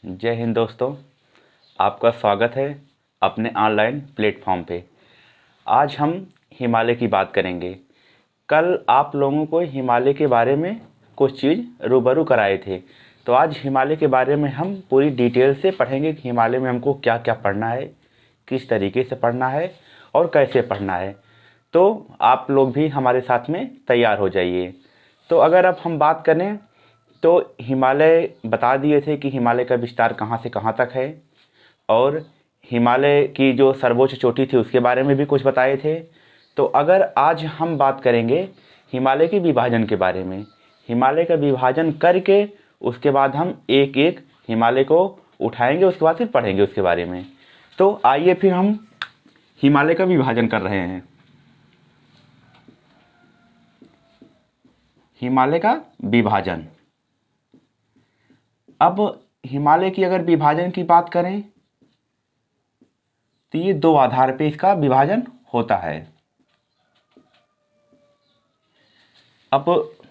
जय हिंद दोस्तों, आपका स्वागत है अपने ऑनलाइन प्लेटफॉर्म पे। आज हम हिमालय की बात करेंगे। कल आप लोगों को हिमालय के बारे में कुछ चीज़ रूबरू कराए थे, तो आज हिमालय के बारे में हम पूरी डिटेल से पढ़ेंगे कि हिमालय में हमको क्या क्या पढ़ना है, किस तरीके से पढ़ना है और कैसे पढ़ना है। तो आप लोग भी हमारे साथ में तैयार हो जाइए। तो अगर अब हम बात करें तो हिमालय बता दिए थे कि हिमालय का विस्तार कहाँ से कहाँ तक है, और हिमालय की जो सर्वोच्च चोटी थी उसके बारे में भी कुछ बताए थे। तो अगर आज हम बात करेंगे हिमालय के विभाजन के बारे में, हिमालय का विभाजन करके उसके बाद हम एक एक हिमालय को उठाएंगे, उसके बाद फिर पढ़ेंगे उसके बारे में। तो आइए फिर हम हिमालय का विभाजन कर रहे हैं। हिमालय का विभाजन। अब हिमालय की अगर विभाजन की बात करें तो ये दो आधार पे इसका विभाजन होता है। अब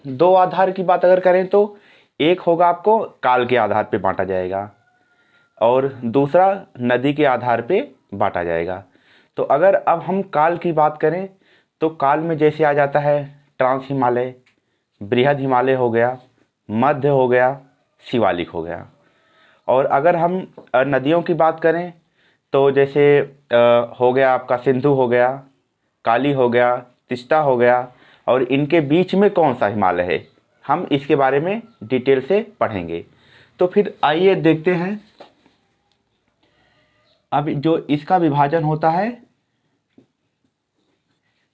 दो आधार की बात अगर करें तो एक होगा आपको काल के आधार पे बांटा जाएगा और दूसरा नदी के आधार पे बांटा जाएगा। तो अगर अब हम काल की बात करें तो काल में जैसे आ जाता है ट्रांस हिमालय, बृहद हिमालय हो गया, मध्य हो गया, शिवालिक हो गया। और अगर हम नदियों की बात करें तो जैसे हो गया आपका सिंधु हो गया, काली हो गया, तिस्ता हो गया, और इनके बीच में कौन सा हिमालय है, हम इसके बारे में डिटेल से पढ़ेंगे। तो फिर आइए देखते हैं। अब जो इसका विभाजन होता है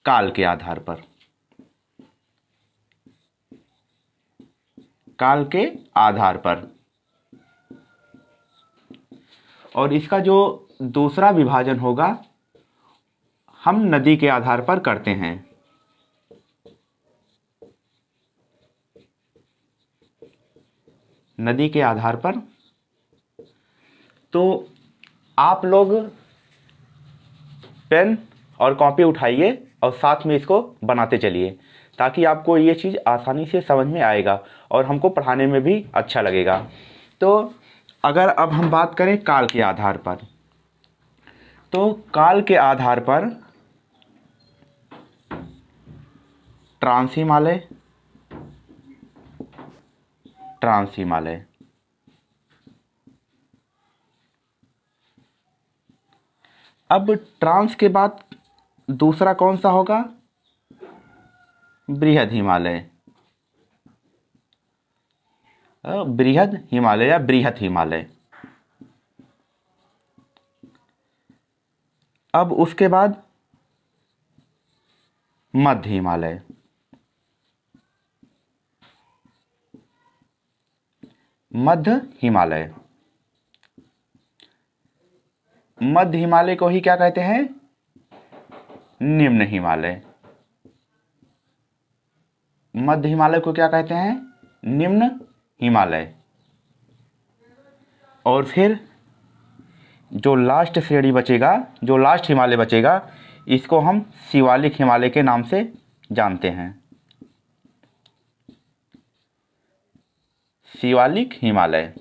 काल के आधार पर, काल के आधार पर। और इसका जो दूसरा विभाजन होगा हम नदी के आधार पर करते हैं। नदी के आधार पर। तो आप लोग पेन और कॉपी उठाइए और साथ में इसको बनाते चलिए, ताकि आपको ये चीज़ आसानी से समझ में आएगा और हमको पढ़ाने में भी अच्छा लगेगा। तो अगर अब हम बात करें काल के आधार पर, तो काल के आधार पर ट्रांस हिमालय, ट्रांस हिमालय। अब ट्रांस के बाद दूसरा कौन सा होगा, बृहद हिमालय। बृहद हिमालय या बृहत हिमालय। अब उसके बाद मध्य हिमालय। मध्य हिमालय। मध्य हिमालय को ही क्या कहते हैं, निम्न हिमालय। मध्य हिमालय को क्या कहते हैं, निम्न हिमालय। और फिर जो लास्ट श्रेणी बचेगा, जो लास्ट हिमालय बचेगा, इसको हम शिवालिक हिमालय के नाम से जानते हैं। शिवालिक हिमालय।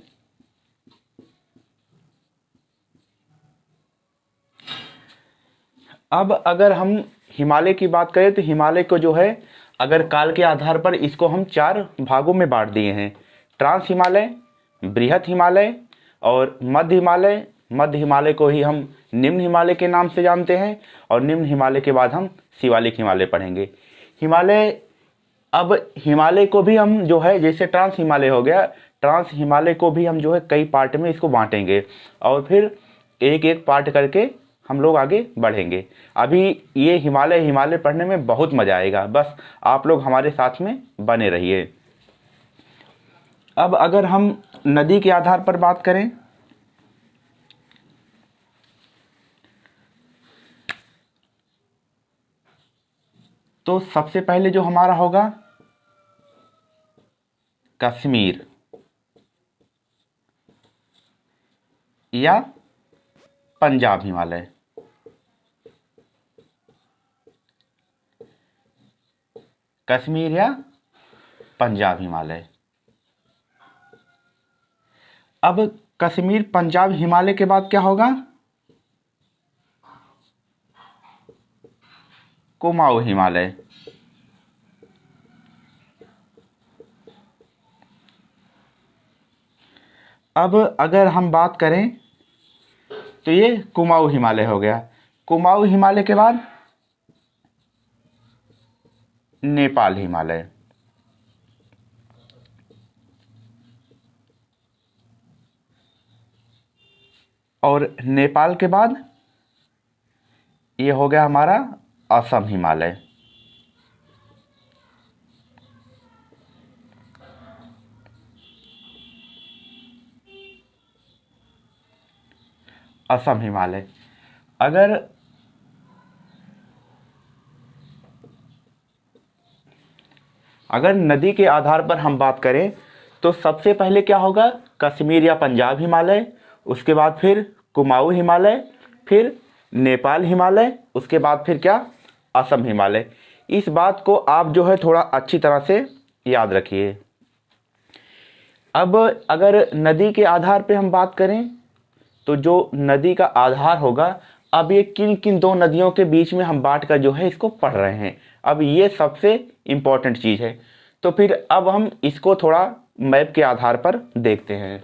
अब अगर हम हिमालय की बात करें तो हिमालय को जो है, अगर काल के आधार पर इसको हम चार भागों में बांट दिए हैं। ट्रांस हिमालय, बृहत हिमालय और मध्य हिमालय। मध्य हिमालय को ही हम निम्न हिमालय के नाम से जानते हैं, और निम्न हिमालय के बाद हम शिवालिक हिमालय पढ़ेंगे। हिमालय, अब हिमालय को भी हम जो है, जैसे ट्रांस हिमालय हो गया, ट्रांस हिमालय को भी हम जो है कई पार्ट में इसको बांटेंगे और फिर एक एक पार्ट करके हम लोग आगे बढ़ेंगे। अभी ये हिमालय हिमालय पढ़ने में बहुत मज़ा आएगा, बस आप लोग हमारे साथ में बने रहिए। अब अगर हम नदी के आधार पर बात करें तो सबसे पहले जो हमारा होगा कश्मीर या पंजाब हिमालय। कश्मीर या पंजाब हिमालय। अब कश्मीर, पंजाब, हिमालय के बाद क्या होगा? कुमाऊं हिमालय। अब अगर हम बात करें तो ये कुमाऊं हिमालय हो गया। कुमाऊं हिमालय के बाद नेपाल हिमालय। और नेपाल के बाद ये हो गया हमारा असम हिमालय। असम हिमालय। अगर नदी के आधार पर हम बात करें तो सबसे पहले क्या होगा? कश्मीर या पंजाब हिमालय, उसके बाद फिर कुमाऊं हिमालय, फिर नेपाल हिमालय, उसके बाद फिर क्या? असम हिमालय। इस बात को आप जो है थोड़ा अच्छी तरह से याद रखिए। अब अगर नदी के आधार पे हम बात करें तो जो नदी का आधार होगा, अब ये किन किन दो नदियों के बीच में हम बांट कर जो है इसको पढ़ रहे हैं, अब ये सबसे इम्पोर्टेंट चीज़ है। तो फिर अब हम इसको थोड़ा मैप के आधार पर देखते हैं।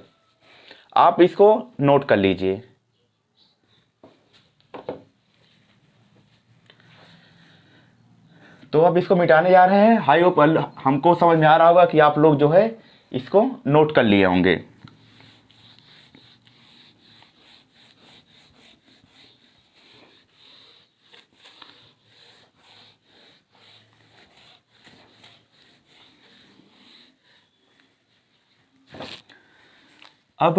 आप इसको नोट कर लीजिए। तो अब इसको मिटाने जा रहे हैं। आई होप हमको समझ में आ रहा होगा कि आप लोग जो है इसको नोट कर लिए होंगे। अब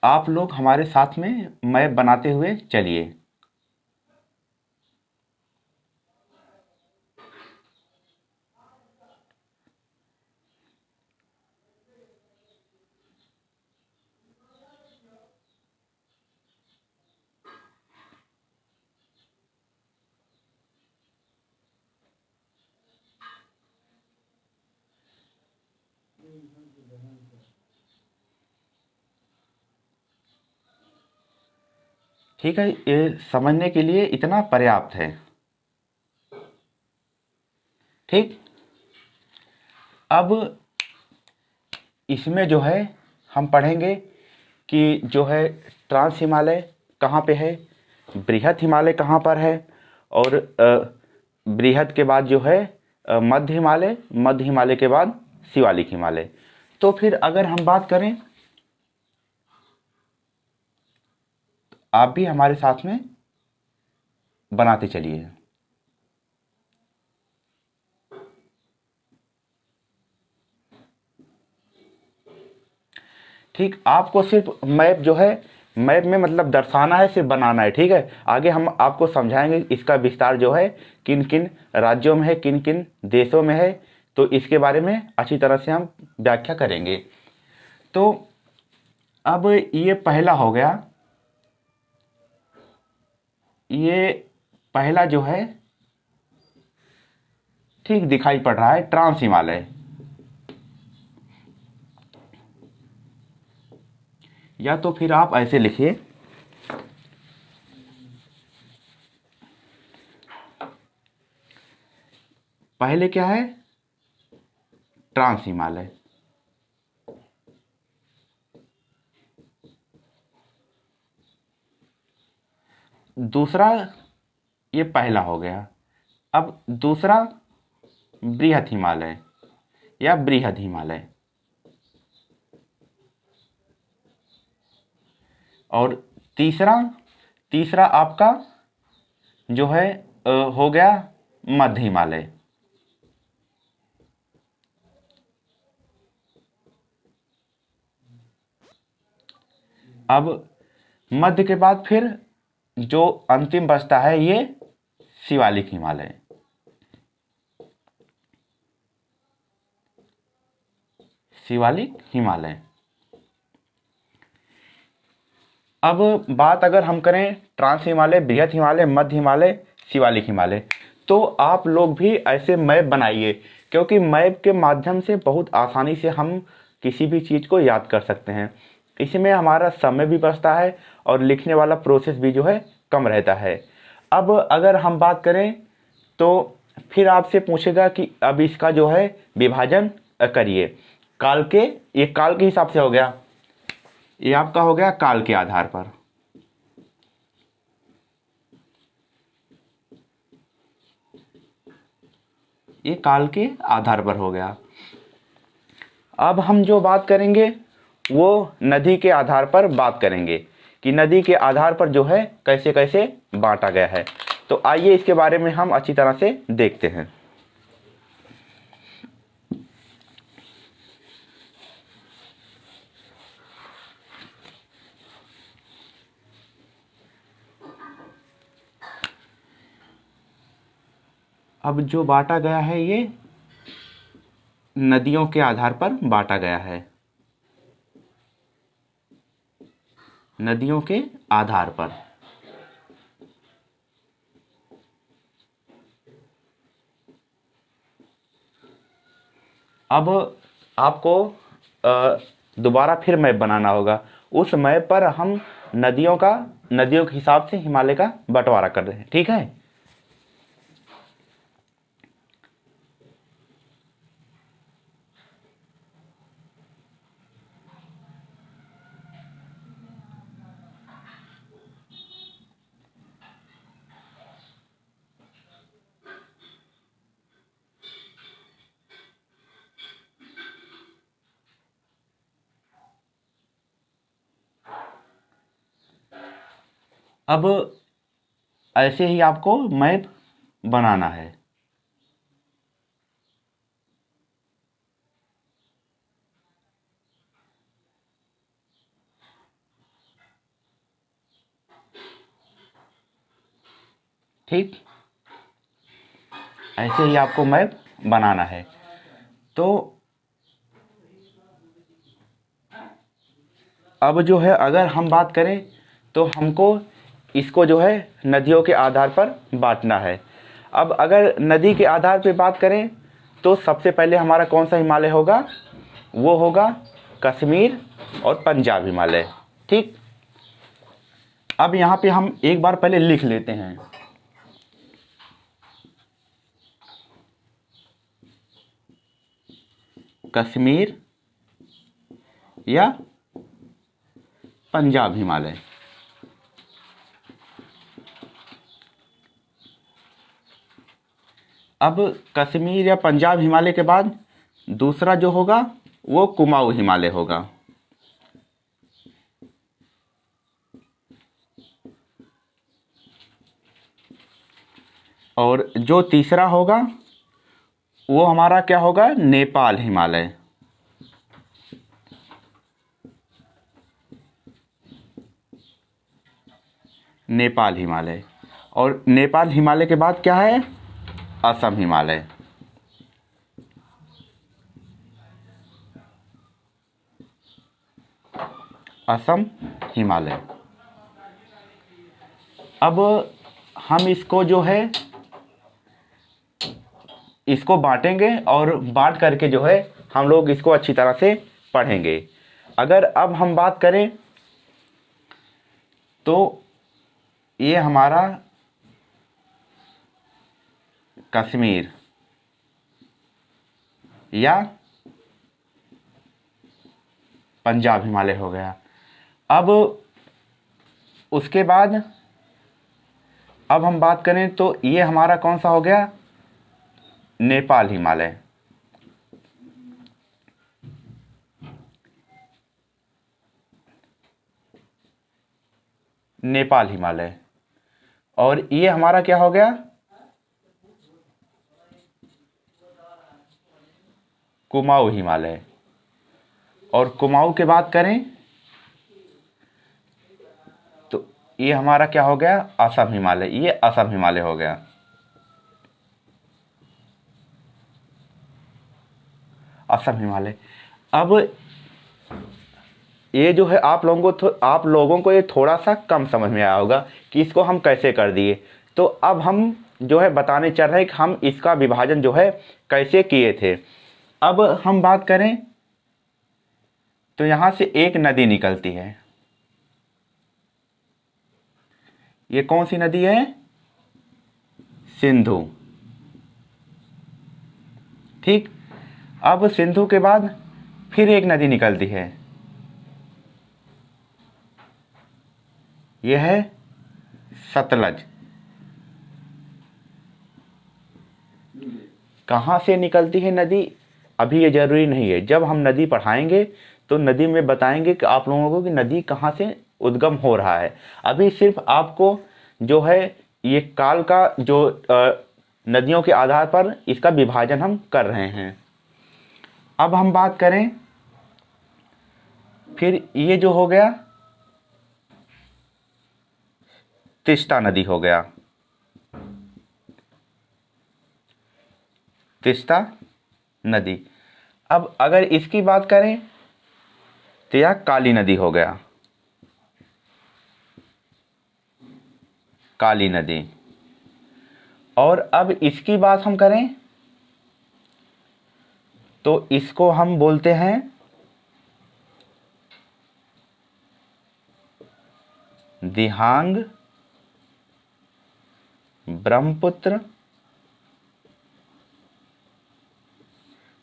आप लोग हमारे साथ में मैप बनाते हुए चलिए। ठीक है, ये समझने के लिए इतना पर्याप्त है। ठीक, अब इसमें जो है हम पढ़ेंगे कि जो है ट्रांस हिमालय कहाँ पे है, बृहद हिमालय कहाँ पर है, और बृहद के बाद जो है मध्य हिमालय, मध्य हिमालय के बाद शिवालिक हिमालय। तो फिर अगर हम बात करें, आप भी हमारे साथ में बनाते चलिए। ठीक, आपको सिर्फ मैप जो है, मैप में मतलब दर्शाना है, सिर्फ बनाना है। ठीक है, आगे हम आपको समझाएंगे इसका विस्तार जो है किन किन राज्यों में है, किन किन देशों में है, तो इसके बारे में अच्छी तरह से हम व्याख्या करेंगे। तो अब ये पहला हो गया, ये पहला जो है ठीक दिखाई पड़ रहा है, ट्रांस हिमालय, या तो फिर आप ऐसे लिखिए, पहले क्या है? ट्रांस हिमालय। दूसरा, ये पहला हो गया। अब दूसरा बृहद हिमालय या बृहद हिमालय, और तीसरा, तीसरा आपका जो है हो गया मध्य हिमालय। अब मध्य के बाद फिर जो अंतिम बचता है ये शिवालिक हिमालय। शिवालिक हिमालय। अब बात अगर हम करें ट्रांस हिमालय, बृहद हिमालय, मध्य हिमालय, शिवालिक हिमालय, तो आप लोग भी ऐसे मैप बनाइए, क्योंकि मैप के माध्यम से बहुत आसानी से हम किसी भी चीज़ को याद कर सकते हैं। इसमें हमारा समय भी बचता है और लिखने वाला प्रोसेस भी जो है कम रहता है। अब अगर हम बात करें तो फिर आपसे पूछेगा कि अब इसका जो है विभाजन करिए। काल के, ये काल के हिसाब से हो गया, ये आपका हो गया काल के आधार पर। ये काल के आधार पर हो गया। अब हम जो बात करेंगे वो नदी के आधार पर बात करेंगे कि नदी के आधार पर जो है कैसे कैसे बांटा गया है। तो आइए इसके बारे में हम अच्छी तरह से देखते हैं। अब जो बांटा गया है ये नदियों के आधार पर बांटा गया है, नदियों के आधार पर। अब आपको दोबारा फिर मैप बनाना होगा। उस मैप पर हम नदियों के हिसाब से हिमालय का बंटवारा कर रहे हैं, ठीक है। अब ऐसे ही आपको मैप बनाना है। ठीक, ऐसे ही आपको मैप बनाना है। तो अब जो है अगर हम बात करें तो हमको इसको जो है नदियों के आधार पर बांटना है। अब अगर नदी के आधार पर बात करें तो सबसे पहले हमारा कौन सा हिमालय होगा, वो होगा कश्मीर और पंजाब हिमालय। ठीक, अब यहाँ पे हम एक बार पहले लिख लेते हैं। कश्मीर या पंजाब हिमालय। अब कश्मीर या पंजाब हिमालय के बाद दूसरा जो होगा वो कुमाऊं हिमालय होगा। और जो तीसरा होगा वो हमारा क्या होगा, नेपाल हिमालय। नेपाल हिमालय। और नेपाल हिमालय के बाद क्या है, असम हिमालय। असम हिमालय। अब हम इसको जो है इसको बांटेंगे और बांट करके जो है हम लोग इसको अच्छी तरह से पढ़ेंगे। अगर अब हम बात करें तो ये हमारा कश्मीर या पंजाब हिमालय हो गया। अब उसके बाद अब हम बात करें तो ये हमारा कौन सा हो गया, नेपाल हिमालय। नेपाल हिमालय। और ये हमारा क्या हो गया, कुमाऊं हिमालय। और कुमाऊं के बात करें तो ये हमारा क्या हो गया, असम हिमालय। ये असम हिमालय हो गया। असम हिमालय। अब ये जो है आप लोगों को ये थोड़ा सा कम समझ में आया होगा कि इसको हम कैसे कर दिए। तो अब हम जो है बताने चल रहे हैं कि हम इसका विभाजन जो है कैसे किए थे। अब हम बात करें तो यहाँ से एक नदी निकलती है। ये कौन सी नदी है? सिंधु। ठीक। अब सिंधु के बाद फिर एक नदी निकलती है, यह है सतलज। कहाँ से निकलती है नदी अभी ये जरूरी नहीं है, जब हम नदी पढ़ाएंगे तो नदी में बताएंगे कि आप लोगों को कि नदी कहाँ से उद्गम हो रहा है। अभी सिर्फ आपको जो है ये काल का जो नदियों के आधार पर इसका विभाजन हम कर रहे हैं। अब हम बात करें, फिर ये जो हो गया तीस्ता नदी हो गया, तीस्ता नदी। अब अगर इसकी बात करें तो यह काली नदी हो गया, काली नदी। और अब इसकी बात हम करें तो इसको हम बोलते हैं दिहांग, ब्रह्मपुत्र,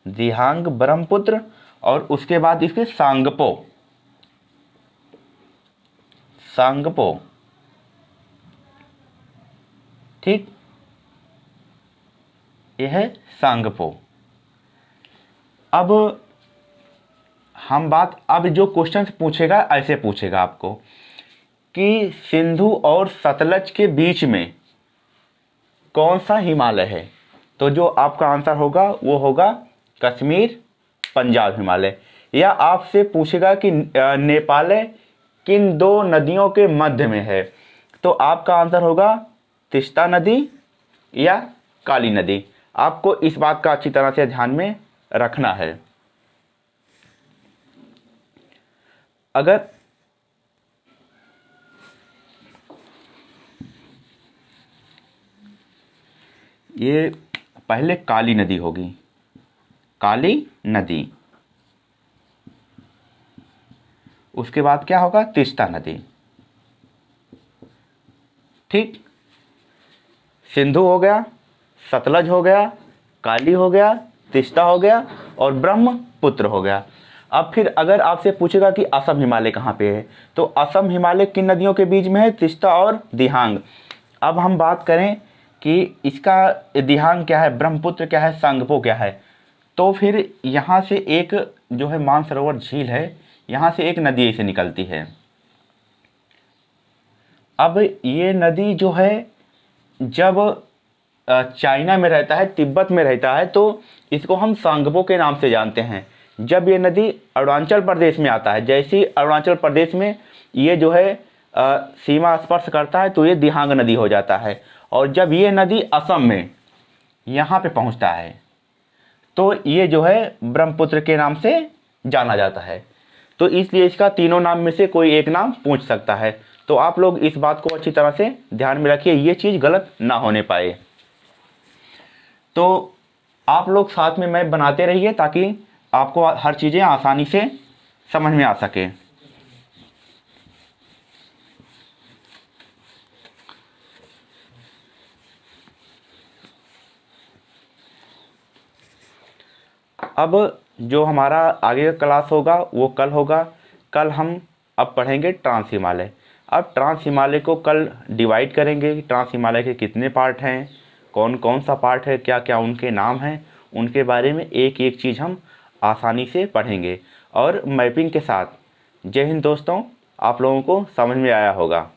दिहांग, ब्रह्मपुत्र, और उसके बाद इसके सांगपो, सांगपो। ठीक, यह है सांगपो। अब हम बात, अब जो क्वेश्चन पूछेगा ऐसे पूछेगा आपको कि सिंधु और सतलज के बीच में कौन सा हिमालय है, तो जो आपका आंसर होगा वो होगा कश्मीर पंजाब हिमालय। या आपसे पूछेगा कि नेपाल किन दो नदियों के मध्य में है, तो आपका आंसर होगा तीस्ता नदी या काली नदी। आपको इस बात का अच्छी तरह से ध्यान में रखना है। अगर ये पहले काली नदी होगी, काली नदी, उसके बाद क्या होगा? तीस्ता नदी। ठीक, सिंधु हो गया, सतलज हो गया, काली हो गया, तीस्ता हो गया और ब्रह्मपुत्र हो गया। अब फिर अगर आपसे पूछेगा कि असम हिमालय कहाँ पे है, तो असम हिमालय किन नदियों के बीच में है? तीस्ता और दिहांग। अब हम बात करें कि इसका दिहांग क्या है, ब्रह्मपुत्र क्या है, सांगपो क्या है, तो फिर यहाँ से एक जो है मानसरोवर झील है, यहाँ से एक नदी ऐसे निकलती है। अब ये नदी जो है जब चाइना में रहता है, तिब्बत में रहता है, तो इसको हम सांगपो के नाम से जानते हैं। जब ये नदी अरुणाचल प्रदेश में आता है, जैसे ही अरुणाचल प्रदेश में ये जो है सीमा स्पर्श करता है तो ये दिहांग नदी हो जाता है। और जब ये नदी असम में यहाँ पे पहुँचता है तो ये जो है ब्रह्मपुत्र के नाम से जाना जाता है। तो इसलिए इसका तीनों नाम में से कोई एक नाम पूछ सकता है। तो आप लोग इस बात को अच्छी तरह से ध्यान में रखिए, ये चीज़ गलत ना होने पाए। तो आप लोग साथ में मैप बनाते रहिए ताकि आपको हर चीज़ें आसानी से समझ में आ सके। अब जो हमारा आगे का क्लास होगा वो कल होगा। कल हम अब पढ़ेंगे ट्रांस हिमालय। अब ट्रांस हिमालय को कल डिवाइड करेंगे, ट्रांस हिमालय के कितने पार्ट हैं, कौन कौन सा पार्ट है, क्या क्या उनके नाम हैं, उनके बारे में एक एक चीज़ हम आसानी से पढ़ेंगे और मैपिंग के साथ। जय हिंद दोस्तों, आप लोगों को समझ में आया होगा।